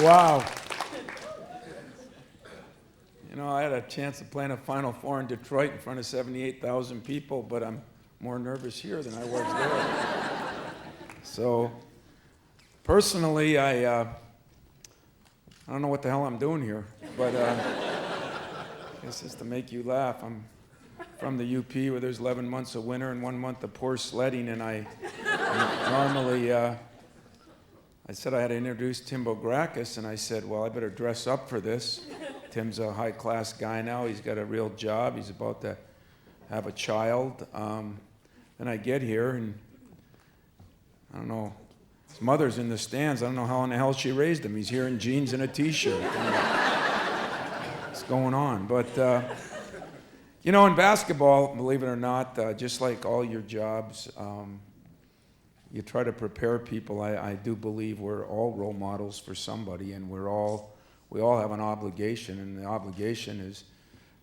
Wow. You know, I had a chance to play in a Final Four in Detroit in front of 78,000 people, but I'm more nervous here than I was there. So, personally, I don't know what the hell I'm doing here, but I guess it's to make you laugh. I'm from the UP where there's 11 months of winter and 1 month of poor sledding, and I normally, I said I had to introduce Tim Bograkos, and I said, well, I better dress up for this. Tim's a high-class guy now. He's got a real job. He's about to have a child. Then I get here, and I don't know. His mother's in the stands. I don't know how in the hell she raised him. He's here in jeans and a T-shirt. What's going on? But, you know, in basketball, believe it or not, just like all your jobs, you try to prepare people. I do believe we're all role models for somebody, and we all have an obligation, and the obligation is,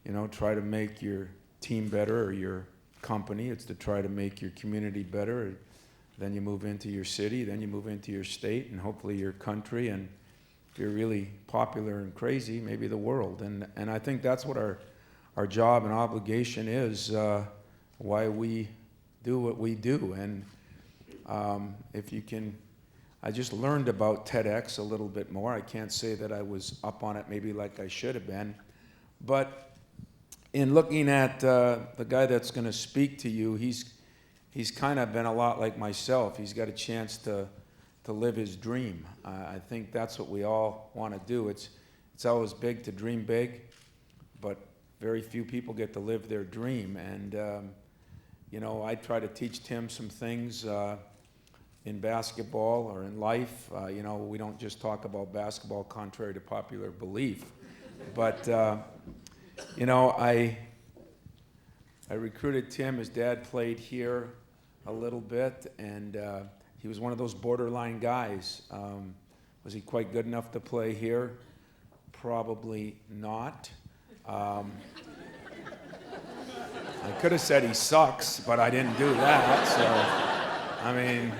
you know, try to make your team better or your company. It's to try to make your community better. Then you move into your city, then you move into your state, and hopefully your country, and if you're really popular and crazy, maybe the world. And I think that's what our job and obligation is, why we do what we do. And if you can, I just learned about TEDx a little bit more. I can't say that I was up on it maybe like I should have been. But in looking at the guy that's going to speak to you, he's kind of been a lot like myself. He's got a chance to live his dream. I think that's what we all want to do. It's always big to dream big, but very few people get to live their dream. And, you know, I try to teach Tim some things in basketball or in life. You know, we don't just talk about basketball contrary to popular belief. But, you know, I recruited Tim. His dad played here a little bit, and he was one of those borderline guys. Was he quite good enough to play here? Probably not. I could have said he sucks, but I didn't do that. So, I mean,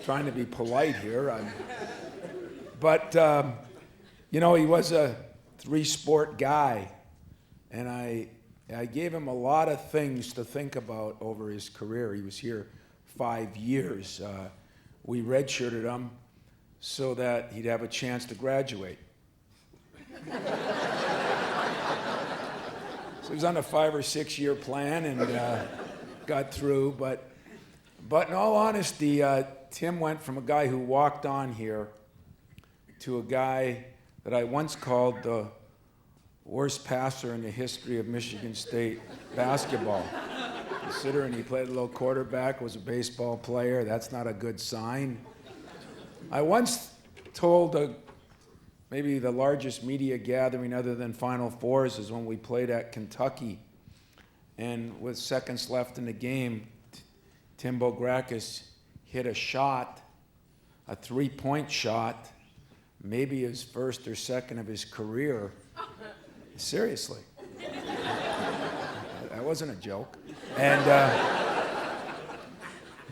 trying to be polite here. But, you know, he was a three-sport guy, and I gave him a lot of things to think about over his career. He was here 5 years. We redshirted him so that he'd have a chance to graduate. So he was on a 5 or 6 year plan and got through. But in all honesty, Tim went from a guy who walked on here to a guy that I once called the worst passer in the history of Michigan State basketball. Considering he played a little quarterback, was a baseball player, that's not a good sign. I once told maybe the largest media gathering other than Final Fours is when we played at Kentucky. And with seconds left in the game, Tim Bograkos hit a shot, a three-point shot, maybe his first or second of his career. Seriously. That wasn't a joke. And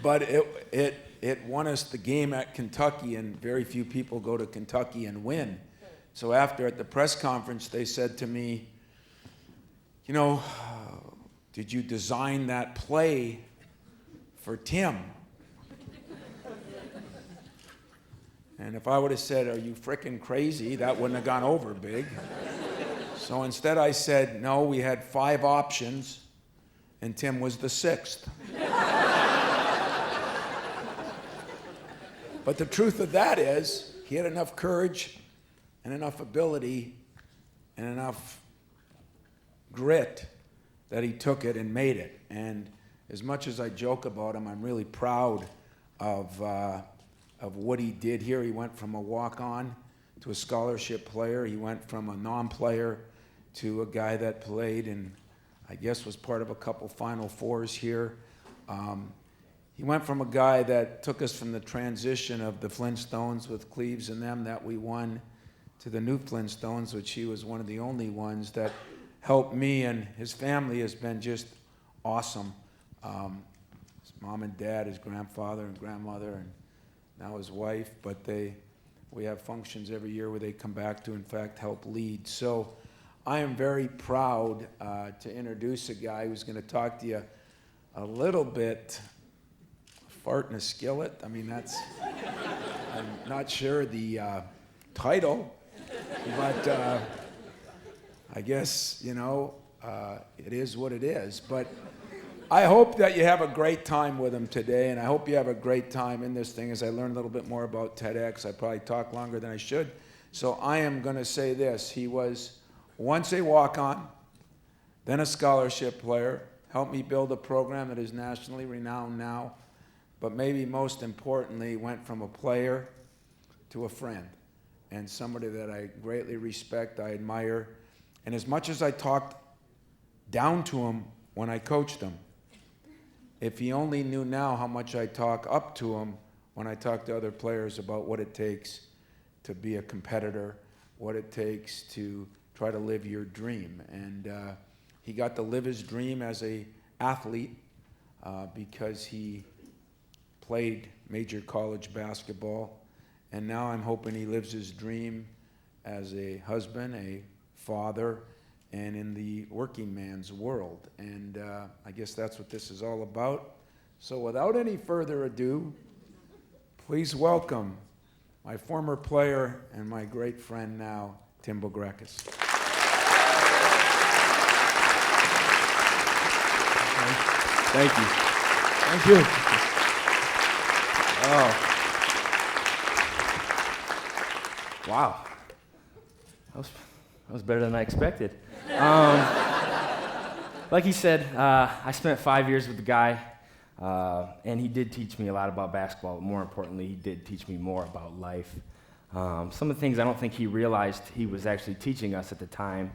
but it won us the game at Kentucky, and very few people go to Kentucky and win. So after, at the press conference, they said to me, you know, did you design that play for Tim? And if I would have said, are you frickin' crazy, that wouldn't have gone over big. So instead I said, no, we had 5 options, and Tim was the 6th. But the truth of that is, he had enough courage and enough ability and enough grit that he took it and made it. And as much as I joke about him, I'm really proud of what he did here. He went from a walk-on to a scholarship player. He went from a non-player to a guy that played and I guess was part of a couple Final Fours here. He went from a guy that took us from the transition of the Flintstones with Cleaves and them that we won to the new Flintstones, which he was one of the only ones that helped me, and his family has been just awesome. His mom and dad, his grandfather and grandmother, and now his wife, but they We have functions every year where they come back to, in fact, help lead. So I am very proud to introduce a guy who's going to talk to you a little bit. Fart in a skillet? I mean, I'm not sure the title, but I guess, it is what it is. But I hope that you have a great time with him today, and I hope you have a great time in this thing. As I learn a little bit more about TEDx, I probably talk longer than I should. So I am going to say this. He was once a walk-on, then a scholarship player, helped me build a program that is nationally renowned now, but maybe most importantly, went from a player to a friend, and somebody that I greatly respect, I admire. And as much as I talked down to him when I coached him, if he only knew now how much I talk up to him when I talk to other players about what it takes to be a competitor, what it takes to try to live your dream. And he got to live his dream as an athlete because he played major college basketball. And now I'm hoping he lives his dream as a husband, a father, and in the working man's world. And I guess that's what this is all about. So without any further ado, please welcome my former player and my great friend now, Tim Bograkos. Thank you. Thank you. Oh. Wow. That was better than I expected. Like he said, I spent 5 years with the guy, and he did teach me a lot about basketball, but more importantly, he did teach me more about life. Some of the things I don't think he realized he was actually teaching us at the time,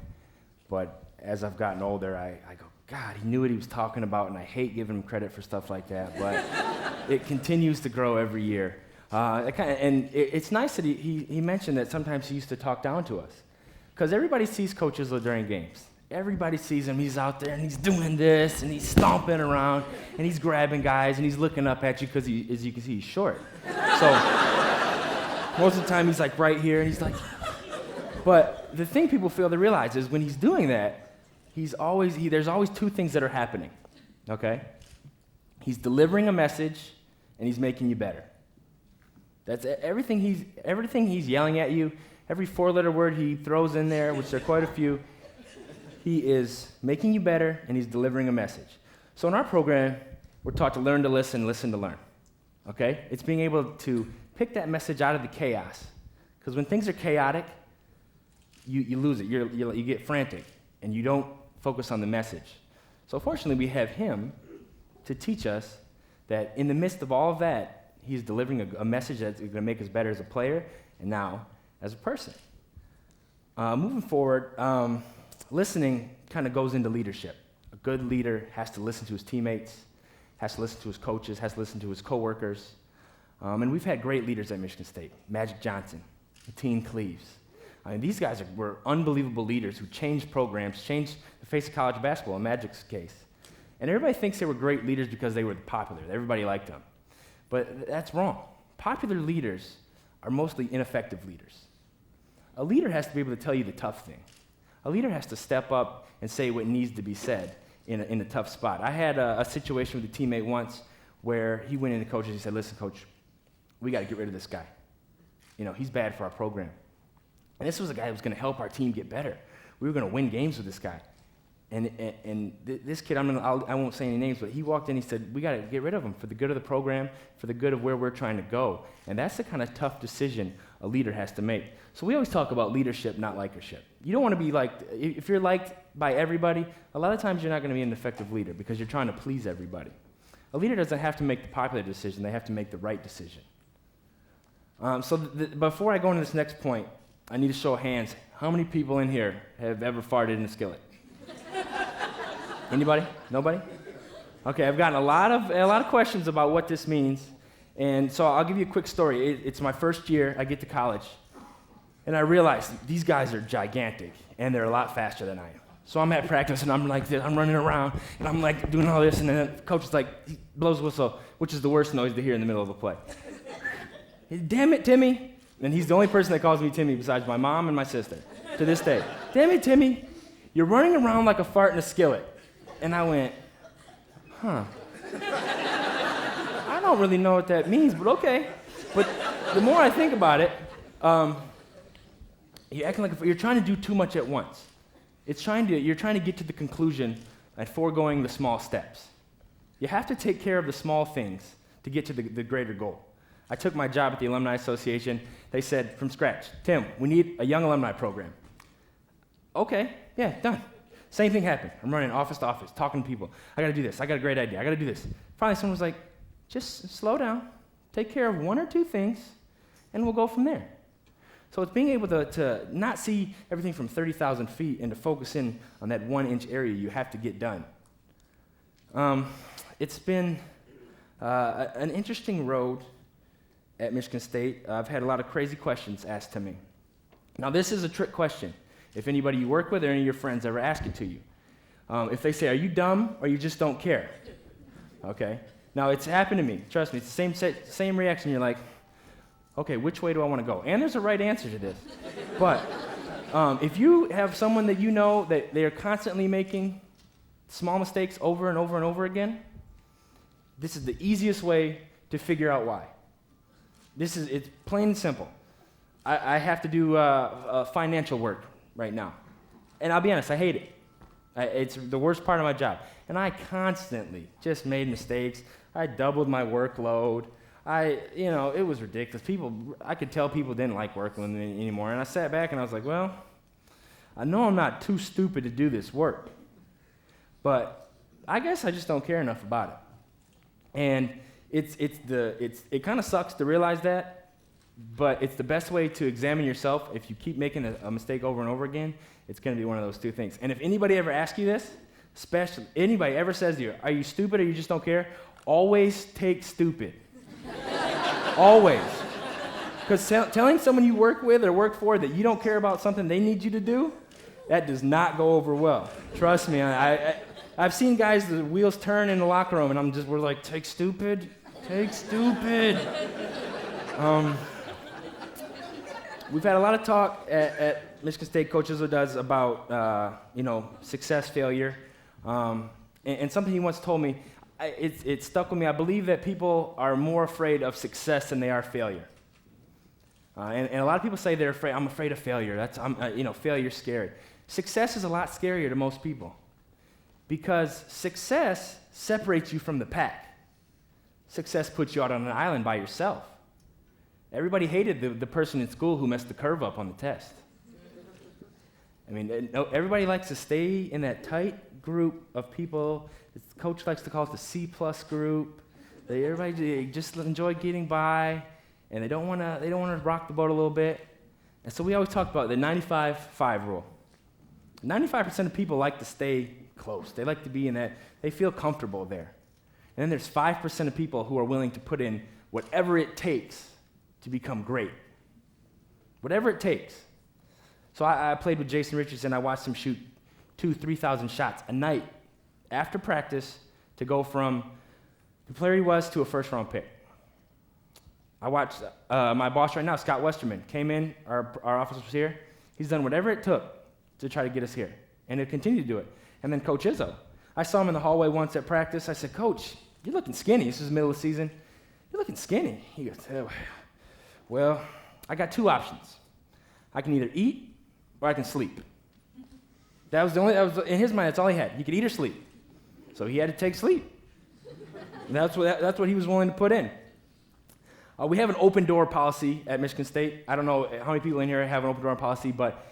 but as I've gotten older, I go, God, he knew what he was talking about, and I hate giving him credit for stuff like that, but it continues to grow every year. It's nice that he mentioned that sometimes he used to talk down to us, because everybody sees Coach Izzo during games. Everybody sees him, he's out there, and he's doing this, and he's stomping around, and he's grabbing guys, and he's looking up at you, because as you can see, he's short. So most of the time, he's like right here, and he's like, but the thing people fail to realize is when he's doing that, there's always two things that are happening, okay? He's delivering a message, and he's making you better. That's everything he's yelling at you, every four-letter word he throws in there, which there are quite a few, he is making you better, and he's delivering a message. So in our program, we're taught to learn to listen, listen to learn, okay? It's being able to pick that message out of the chaos, because when things are chaotic, you lose it, you get frantic, and you don't focus on the message. So fortunately, we have him to teach us that in the midst of all of that, he's delivering a message that's going to make us better as a player and now as a person. Moving forward, listening kind of goes into leadership. A good leader has to listen to his teammates, has to listen to his coaches, has to listen to his coworkers. And we've had great leaders at Michigan State. Magic Johnson, Teen Cleaves. I mean, these guys were unbelievable leaders who changed programs, changed the face of college basketball, in Magic's case. And everybody thinks they were great leaders because they were popular. Everybody liked them. But that's wrong. Popular leaders are mostly ineffective leaders. A leader has to be able to tell you the tough thing. A leader has to step up and say what needs to be said in a tough spot. I had a situation with a teammate once where he went into coaches and he said, listen, coach, we got to get rid of this guy. He's bad for our program. And this was a guy who was going to help our team get better. We were going to win games with this guy. And this kid, I won't say any names, but he walked in and he said, we got to get rid of him for the good of the program, for the good of where we're trying to go. And that's the kind of tough decision a leader has to make. So we always talk about leadership, not likership. You don't want to be liked. If you're liked by everybody, a lot of times you're not going to be an effective leader because you're trying to please everybody. A leader doesn't have to make the popular decision. They have to make the right decision. Before I go into this next point, I need to show of hands. How many people in here have ever farted in a skillet? Anybody? Nobody? Okay, I've gotten a lot of questions about what this means, and so I'll give you a quick story. It's my first year. I get to college, and I realize these guys are gigantic, and they're a lot faster than I am. So I'm at practice, and I'm like this. I'm running around, and I'm like doing all this, and then the coach is like, he blows whistle, which is the worst noise to hear in the middle of a play. Damn it, Timmy. And he's the only person that calls me Timmy besides my mom and my sister to this day. Damn it, Timmy, you're running around like a fart in a skillet. And I went, huh. I don't really know what that means, but okay. But the more I think about it, you're acting like you're trying to do too much at once. You're trying to get to the conclusion and foregoing the small steps. You have to take care of the small things to get to the greater goal. I took my job at the Alumni Association. They said, from scratch, Tim, we need a young alumni program. Okay, yeah, done. Same thing happened. I'm running office to office, talking to people. I got to do this. I got a great idea. I got to do this. Finally, someone was like, just slow down, take care of one or two things, and we'll go from there. So it's being able to not see everything from 30,000 feet and to focus in on that 1-inch area you have to get done. It's been an interesting road at Michigan State. I've had a lot of crazy questions asked to me. Now, this is a trick question. If anybody you work with or any of your friends ever ask it to you. If they say, are you dumb or you just don't care? Okay? Now, it's happened to me. Trust me, it's the same reaction. You're like, okay, which way do I want to go? And there's a right answer to this. But if you have someone that you know that they are constantly making small mistakes over and over and over again, this is the easiest way to figure out why. It's plain and simple. I have to do financial work right now. And I'll be honest, I hate it. It's the worst part of my job. And I constantly just made mistakes. I doubled my workload. It was ridiculous. I could tell people didn't like working with me anymore. And I sat back and I was like, well, I know I'm not too stupid to do this work, but I guess I just don't care enough about it. And it kind of sucks to realize that, but it's the best way to examine yourself. If you keep making a mistake over and over again, it's going to be one of those two things. And if anybody ever asks you this, especially anybody ever says to you, are you stupid or you just don't care? Always take stupid. Always. Because telling someone you work with or work for that you don't care about something they need you to do, that does not go over well. Trust me. I've seen guys, the wheels turn in the locker room, and we're like, take stupid. We've had a lot of talk at Michigan State, Coach Izzo does about, success, failure. And something he once told me, it stuck with me. I believe that people are more afraid of success than they are failure. And a lot of people say they're afraid. I'm afraid of failure. Failure's scary. Success is a lot scarier to most people because success separates you from the pack. Success puts you out on an island by yourself. Everybody hated the person in school who messed the curve up on the test. I mean, everybody likes to stay in that tight group of people. The coach likes to call it the C+ group. Everybody just enjoy getting by, and they don't want to rock the boat a little bit. And so we always talk about the 95-5 rule. 95% of people like to stay close. They like to be in that. They feel comfortable there. And then there's 5% of people who are willing to put in whatever it takes to become great. Whatever it takes. So I played with Jason Richardson. I watched him shoot 2,000-3,000 shots a night after practice to go from the player he was to a first-round pick. I watched my boss right now, Scott Westerman, came in. Our office was here. He's done whatever it took to try to get us here, and he'll continue to do it. And then Coach Izzo. I saw him in the hallway once at practice. I said, Coach, you're looking skinny. This is the middle of the season. You're looking skinny. He goes, oh, well, I got two options. I can either eat or I can sleep. That was in his mind, that's all he had. He could eat or sleep. So he had to take sleep. And that's what he was willing to put in. We have an open door policy at Michigan State. I don't know how many people in here have an open door policy, but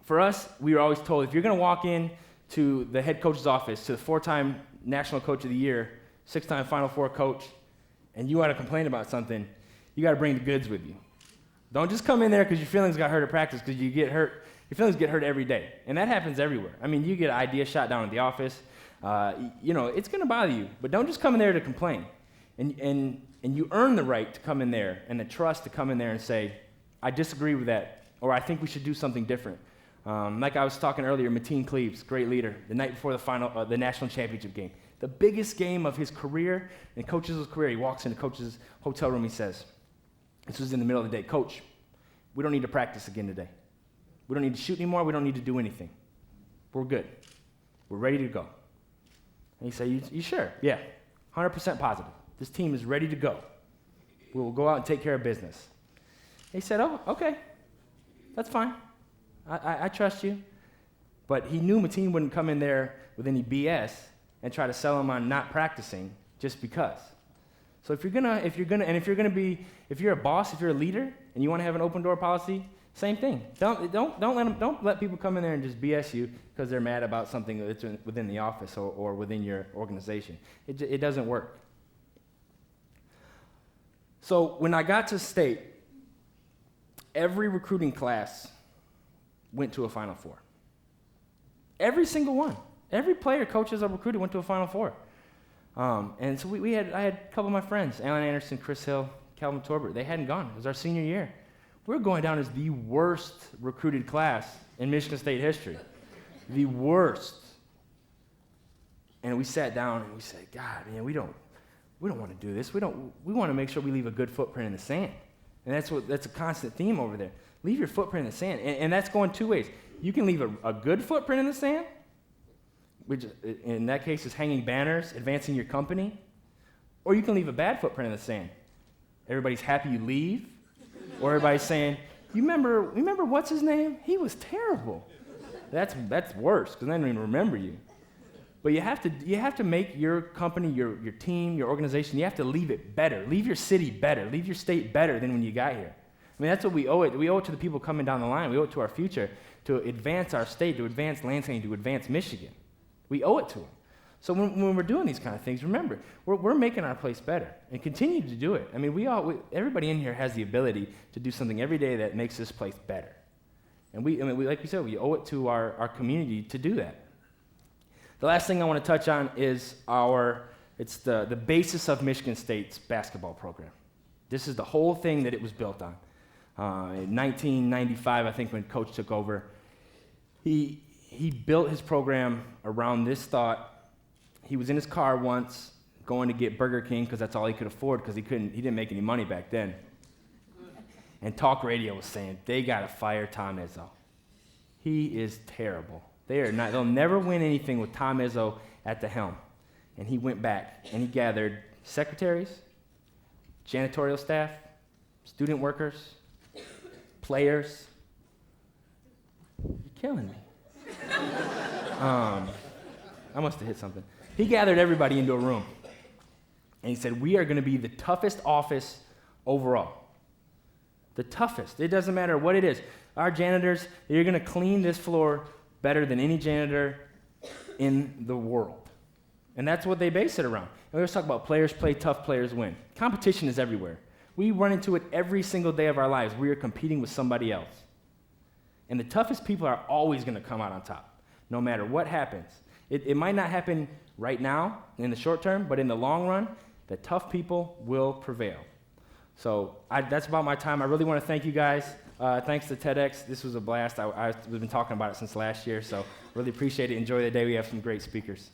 for us, we were always told if you're going to walk in to the head coach's office, to the 4-time National Coach of the Year, 6-time Final Four coach, and you want to complain about something, you got to bring the goods with you. Don't just come in there because your feelings got hurt at practice because you get hurt. Your feelings get hurt every day, and that happens everywhere. I mean, you get an idea shot down at the office. It's going to bother you, but don't just come in there to complain. And you earn the right to come in there and the trust to come in there and say, I disagree with that, or I think we should do something different. Like I was talking earlier, Mateen Cleaves, great leader, the night before the national championship game, the biggest game of his career and Coach's career. He walks into Coach's hotel room. He says, This was in the middle of the day. Coach, we don't need to practice again today. We don't need to shoot anymore. We don't need to do anything. We're good. We're ready to go. And he said, you sure? Yeah, 100% positive. This team is ready to go. We will go out and take care of business. He said, oh, okay. That's fine. I trust you. But he knew Mateen wouldn't come in there with any BS and try to sell him on not practicing just because. So if you're a boss, if you're a leader, and you want to have an open door policy, same thing. Don't let people come in there and just BS you because they're mad about something that's within the office or within your organization. It doesn't work. So when I got to state, every recruiting class went to a Final Four. Every single one. Every player, coaches, or recruiter went to a Final Four. And so I had a couple of my friends, Alan Anderson, Chris Hill, Calvin Torbert. They hadn't gone. It was our senior year. We were going down as the worst recruited class in Michigan State history. The worst. And we sat down and we said, God, man, we don't want to do this. We want to make sure we leave a good footprint in the sand. And that's a constant theme over there. Leave your footprint in the sand. And that's going two ways. You can leave a good footprint in the sand, which in that case is hanging banners, advancing your company, or you can leave a bad footprint in the sand. Everybody's happy you leave, or everybody's saying, you remember what's his name? He was terrible. That's worse, because they don't even remember you. But you have to make your company, your team, your organization, you have to leave it better. Leave your city better. Leave your state better than when you got here. I mean, that's what we owe it. We owe it to the people coming down the line. We owe it to our future to advance our state, to advance Lansing, to advance Michigan. We owe it to them. So when we're doing these kind of things, remember, we're making our place better and continue to do it. I mean, everybody in here has the ability to do something every day that makes this place better. And like we said, we owe it to our community to do that. The last thing I want to touch on is it's the basis of Michigan State's basketball program. This is the whole thing that it was built on. In 1995, I think, when Coach took over, he built his program around this thought. He was in his car once going to get Burger King because that's all he could afford because he didn't make any money back then. And talk radio was saying, they got to fire Tom Izzo. He is terrible. They'll never win anything with Tom Izzo at the helm. And he went back and he gathered secretaries, janitorial staff, student workers, players. You're killing me. I must have hit something. He gathered everybody into a room. And he said, we are going to be the toughest office overall. The toughest. It doesn't matter what it is. Our janitors, you're going to clean this floor better than any janitor in the world. And that's what they base it around. And we always talk about players play tough, players win. Competition is everywhere. We run into it every single day of our lives. We are competing with somebody else. And the toughest people are always going to come out on top, no matter what happens. It might not happen right now in the short term, but in the long run, the tough people will prevail. So that's about my time. I really want to thank you guys. Thanks to TEDx. This was a blast. We've been talking about it since last year, so really appreciate it. Enjoy the day. We have some great speakers.